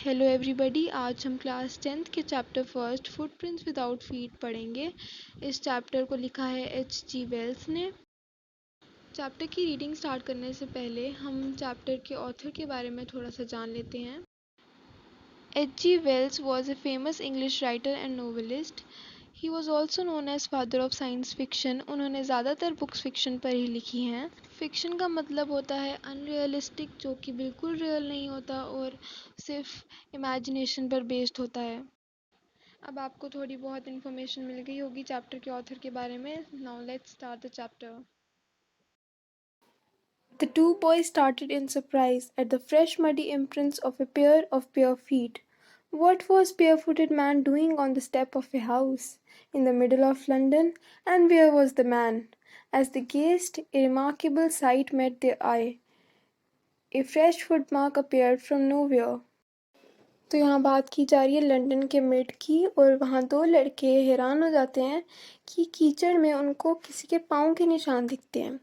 Hello everybody, आज हम class 10th के chapter first footprints without feet पढ़ेंगे। इस चैप्टर को लिखा है H.G. वेल्स ने। चैप्टर की रीडिंग स्टार्ट करने से पहले हम चैप्टर के ऑथर के बारे में थोड़ा सा जान लेते हैं। H.G. Wells was a famous English writer and novelist. He was also known as father of science fiction. उन्होंने ज़्यादातर बुक्स फिक्शन पर ही लिखी हैं। फिक्शन का मतलब होता है अनरियलिस्टिक, जो कि बिल्कुल रियल नहीं होता और सिर्फ इमेजिनेशन पर बेस्ड होता है। अब आपको थोड़ी बहुत इन्फॉर्मेशन मिल गई होगी चैप्टर के ऑथर के बारे में। Now let's start the chapter. The two boys started in surprise at the fresh muddy imprints of a pair of bare feet. What was barefooted man doing on the step of a house in the middle of London, and where was the man? As they gazed, a remarkable sight met their eye. A fresh footmark appeared from nowhere. तो यहाँ बात की जा रही है London के mid की, और वहाँ दो लड़के हैरान हो जाते हैं कि कीचड़ में उनको किसी के पाँव के निशान दिखते हैं।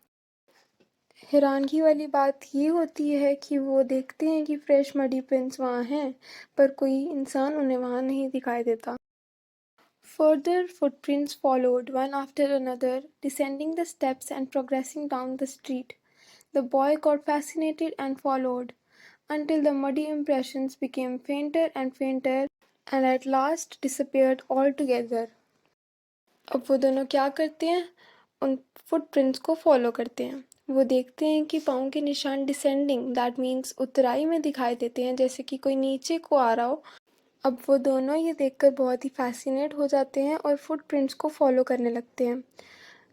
हैरानगी वाली बात ये होती है कि वो देखते हैं कि फ्रेश मडी प्रिंट्स वहाँ हैं, पर कोई इंसान उन्हें वहाँ नहीं दिखाई देता। Further footprints followed, one after another, descending the steps and progressing down the street. The boy got fascinated and followed, until the muddy impressions became fainter and fainter and at last disappeared altogether. अब वो दोनों क्या करते हैं? उन footprints को follow करते हैं। वो देखते हैं कि पाँव के निशान डिसेंडिंग, दैट मीन्स उतराई में दिखाई देते हैं, जैसे कि कोई नीचे को आ रहा हो। अब वो दोनों ये देखकर बहुत ही फैसिनेट हो जाते हैं और फुटप्रिंट्स को फॉलो करने लगते हैं।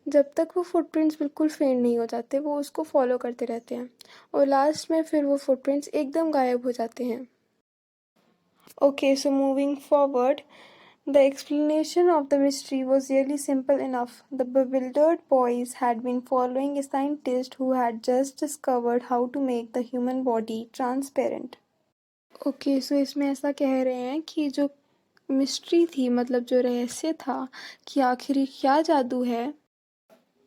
जब तक वो फुटप्रिंट्स बिल्कुल फेंट नहीं हो जाते, वो उसको फॉलो करते रहते हैं और लास्ट में फिर वो फुटप्रिंट्स एकदम गायब हो जाते हैं। Okay, so moving forward, the explanation of the mystery was really simple enough. The bewildered boys had been following a scientist who had just discovered how to make the human body transparent. Okay, so इसमें ऐसा कह रहे हैं कि जो mystery थी, मतलब जो रहस्य था कि आखिर क्या जादू है,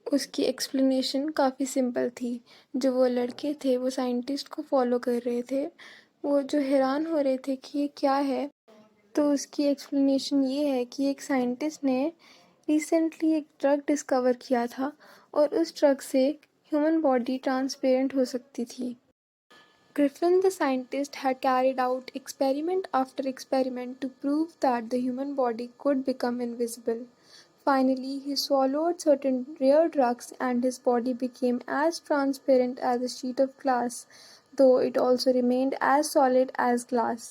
उसकी एक्सप्लेनेशन काफ़ी सिंपल थी। जो वो लड़के थे वो साइंटिस्ट को फॉलो कर रहे थे, वो जो हैरान हो रहे थे कि ये क्या है, तो उसकी एक्सप्लेनेशन ये है कि एक साइंटिस्ट ने रिसेंटली एक ड्रग डिस्कवर किया था और उस ड्रग से ह्यूमन बॉडी ट्रांसपेरेंट हो सकती थी। Griffin the scientist had carried out experiment after experiment to prove that the human body could become invisible. Finally, he swallowed certain rare drugs and his body became as transparent as a sheet of glass, though it also remained as solid as glass.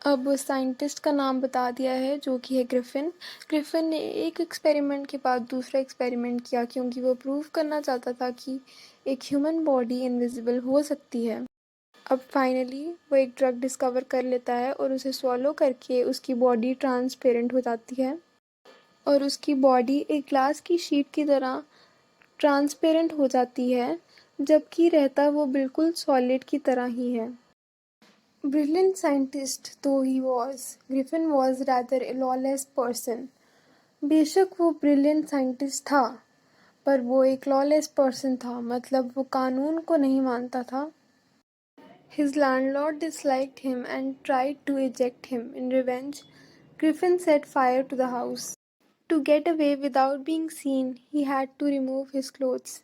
अब उस scientist का नाम बता दिया है, जो कि है ग्रिफिन। ग्रिफिन ने एक एक्सपेरिमेंट के बाद दूसरा एक्सपेरिमेंट किया, क्योंकि वो प्रूव करना चाहता था कि एक ह्यूमन बॉडी इनविजिबल हो सकती है। अब फाइनली वो एक ड्रग डिस्कवर कर लेता है और उसे स्वॉलो करके उसकी बॉडी ट्रांसपेरेंट हो जाती है और उसकी बॉडी एक ग्लास की शीट की तरह ट्रांसपेरेंट हो जाती है, जबकि रहता वो बिल्कुल सॉलिड की तरह ही है। Brilliant scientist though he was, Griffin was rather a lawless person. बेशक वो ब्रिलियंट साइंटिस्ट था, पर वो एक लॉलेस पर्सन था, मतलब वो कानून को नहीं मानता था। His landlord disliked him and tried to eject him. In revenge, Griffin set fire to the house. To get away without being seen, he had to remove his clothes.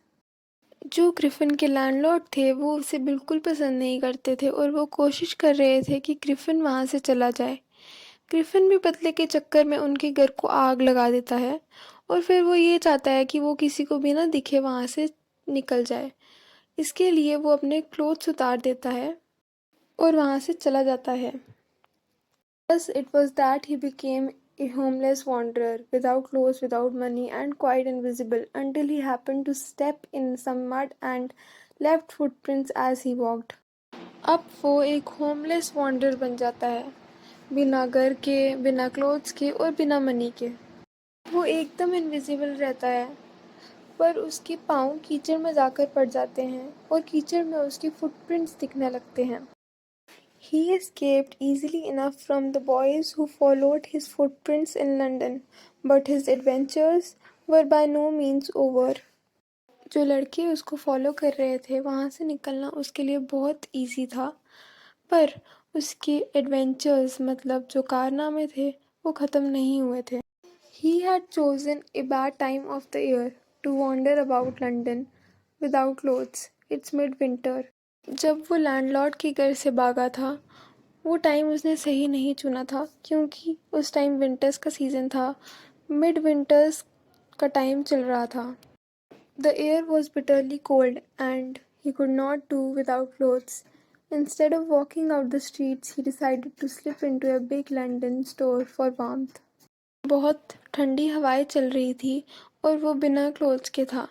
जो Griffin के लैंडलॉर्ड थे वो उसे बिल्कुल पसंद नहीं करते थे और वो कोशिश कर रहे थे कि ग्रिफिन वहाँ से चला जाए। ग्रिफिन भी बदले के चक्कर में उनके घर को आग लगा देता है और फिर वो ये चाहता है कि वो किसी को भी ना दिखे वहाँ से निकल जाए। इसके लिए वो अपने क्लोथ्स उतार देता है और वहाँ से चला जाता है। Thus it was that he became a homeless wanderer, without clothes, without money, and quite invisible, until he happened to step in some mud and left footprints as he walked. अब वो एक होमलेस वॉन्डर बन जाता है, बिना घर के, बिना क्लोथ्स के और बिना मनी के। वो एकदम इनविजिबल रहता है, पर उसके पाँव कीचड़ में जाकर पड़ जाते हैं और कीचड़ में उसके फुटप्रिंट्स दिखने लगते हैं। He escaped easily enough from the boys who followed his footprints in London, but his adventures were by no means over. जो लड़के उसको फॉलो कर रहे थे वहाँ से निकलना उसके लिए बहुत इजी था, पर उसके एडवेंचर्स मतलब जो कारनामे थे वो ख़त्म नहीं हुए थे। He had chosen a bad time of the year to wander about London without clothes. It's midwinter. जब वो लैंडलॉर्ड के घर से भागा था वो टाइम उसने सही नहीं चुना था क्योंकि उस टाइम विंटर्स का सीज़न था। मिड विंटर्स का टाइम चल रहा था। The air was bitterly cold and he could not do without clothes. Instead of walking out the streets, he decided to slip into a big London store for warmth. बहुत ठंडी हवाएं चल रही थी और वो बिना क्लोथ्स के था,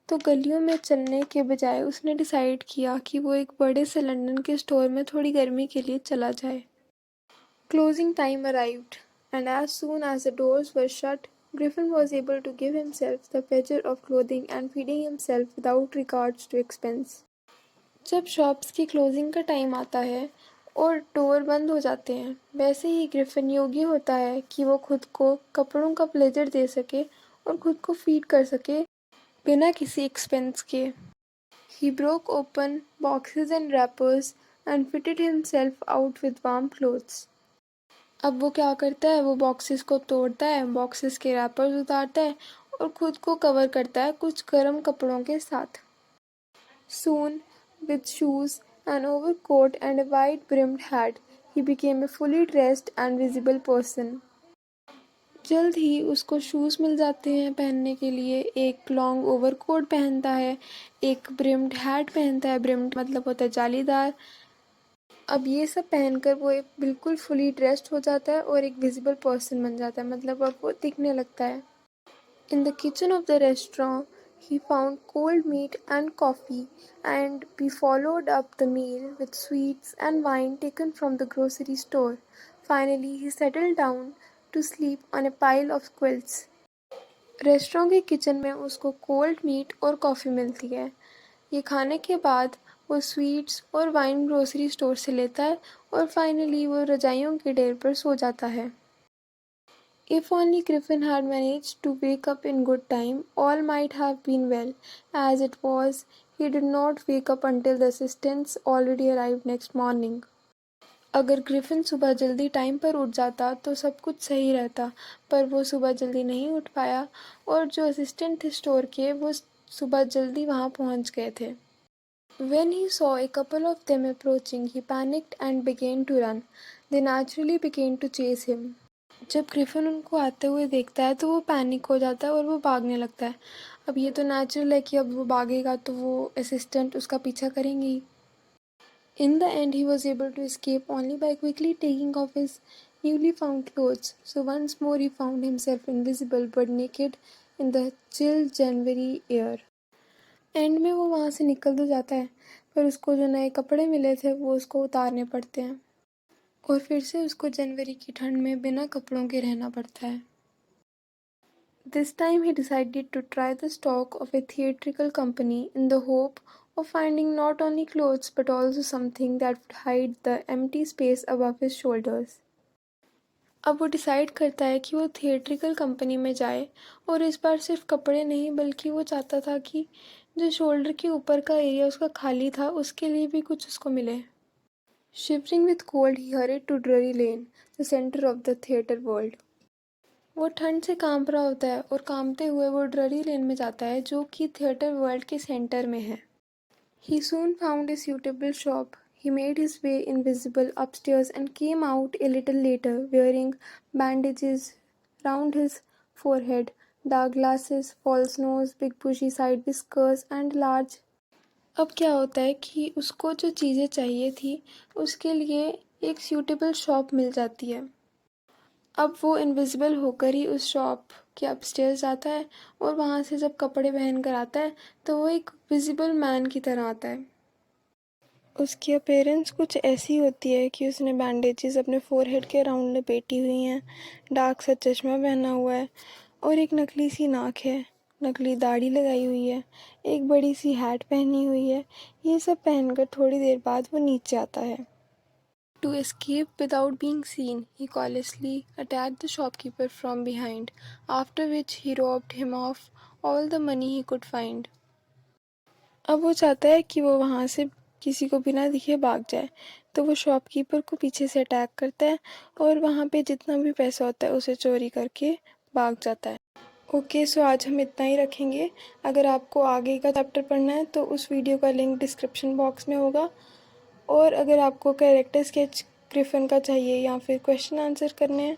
तो गलियों में चलने के बजाय उसने डिसाइड किया कि वो एक बड़े से लंदन के स्टोर में थोड़ी गर्मी के लिए चला जाए। Closing time arrived, and as soon as the doors were shut, Griffin was able to give himself the pleasure of clothing and feeding himself without regards to expense. जब शॉप्स की क्लोजिंग का टाइम आता है और door बंद हो जाते हैं, वैसे ही ग्रिफिन योग्य होता है कि वो खुद को कपड़ों का प्लेजर दे सके और खुद को फीड कर सके बिना किसी एक्सपेंस के। He broke open boxes and wrappers and fitted himself out with warm clothes. अब वो क्या करता है, वो बॉक्सेस को तोड़ता है, बॉक्सेस के रैपर्स उतारता है और खुद को कवर करता है कुछ गर्म कपड़ों के साथ। Soon, with shoes, an overcoat and a wide-brimmed hat, he became a fully dressed and visible person. जल्द ही उसको शूज़ मिल जाते हैं पहनने के लिए, एक लॉन्ग ओवरकोट पहनता है, एक ब्रिम्ड हैट पहनता है, ब्रिम्ड मतलब होता है जालीदार। अब ये सब पहनकर वो एक बिल्कुल फुली ड्रेस्ड हो जाता है और एक विजिबल पर्सन बन जाता है, मतलब अब वो दिखने लगता है। In the kitchen of the restaurant, he found cold meat and coffee, and we followed up the meal with sweets and wine taken from the grocery store. Finally, he settled down to sleep on a pile of quilts. Restaurant के kitchen में उसको cold meet और coffee मिलती है। ये खाने के बाद वो स्वीट्स और वाइन ग्रोसरी स्टोर से लेता है और फाइनली वो रजाइयों के ढेर पर सो जाता है। If only Griffin had managed to wake up in good time, all might have been well. As it was, he did not wake up until the assistants already arrived next morning. अगर Griffin सुबह जल्दी time पर उठ जाता तो सब कुछ सही रहता, पर वो सुबह जल्दी नहीं उठ पाया और जो असिस्टेंट थे स्टोर के वो सुबह जल्दी वहाँ पहुँच गए थे। When he saw a couple of them approaching, he panicked and began to run. They naturally began to chase him. जब ग्रिफिन उनको आते हुए देखता है तो वो पैनिक हो जाता है और वो भागने लगता है। अब ये तो नेचुरल है कि अब वो भागेगा तो वो असिस्टेंट उसका पीछा करेंगी। In the end, he was able to escape only by quickly taking off his newly found clothes. So once more he found himself invisible but naked in the chill January air. And में वो वहाँ से निकल तो जाता है पर उसको जो नए कपड़े मिले थे वो उसको उतारने पड़ते हैं और फिर से उसको जनवरी की ठंड में बिना कपड़ों के रहना पड़ता है। This time he decided to try the stock of a theatrical company in the hope of finding not only clothes but also something that would hide the empty space above his shoulders. अब वो decide करता है कि वो theatrical company में जाए और इस बार सिर्फ कपड़े नहीं बल्कि वो चाहता था कि जो शोल्डर के ऊपर का एरिया उसका खाली था उसके लिए भी कुछ उसको मिले। Shivering with cold, he hurried to Drury Lane, the center of the theatre world. वो ठंड से कांप रहा होता है और कांपते हुए वो ड्ररी लेन में जाता है जो कि थिएटर वर्ल्ड के सेंटर में है। He soon found a suitable shop. He made his way invisible upstairs and came out a little later wearing bandages round his forehead, dark glasses, false nose, big bushy side whiskers and large। अब क्या होता है कि उसको जो चीज़ें चाहिए थी उसके लिए एक सूटेबल शॉप मिल जाती है। अब वो इनविजिबल होकर ही उस शॉप के अपस्टेयर्स जाता है और वहाँ से जब कपड़े पहन कर आता है तो वो एक विजिबल मैन की तरह आता है। उसकी अपीयरेंस कुछ ऐसी होती है कि उसने बैंडेजेस अपने फोरहेड के अराउंड लपेटी हुई हैं, डार्क सा चश्मा पहना हुआ है और एक नकली सी नाक है, नकली दाढ़ी लगाई हुई है, एक बड़ी सी हैट पहनी हुई है। ये सब पहनकर थोड़ी देर बाद वो नीचे आता है। To escape without being seen, he callously attacked the shopkeeper from behind, after which he robbed him of all the money he could find. अब वो चाहता है कि वो वहाँ से किसी को बिना दिखे भाग जाए। तो वो शॉपकीपर को पीछे से अटैक करता है और वहाँ पे जितना भी पैसा होता है उसे चोरी करके भाग जाता है। ओके, सो आज हम इतना ही रखेंगे। अगर आपको आगे का चैप्टर पढ़ना है तो उस वीडियो का लिंक डिस्क्रिप्शन बॉक्स में होगा, और अगर आपको कैरेक्टर स्केच ग्रिफिन का चाहिए या फिर क्वेश्चन आंसर करने हैं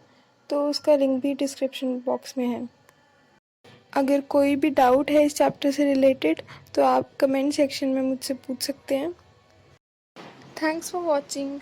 तो उसका लिंक भी डिस्क्रिप्शन बॉक्स में है। अगर कोई भी डाउट है इस चैप्टर से रिलेटेड तो आप कमेंट सेक्शन में मुझसे पूछ सकते हैं। Thanks for watching.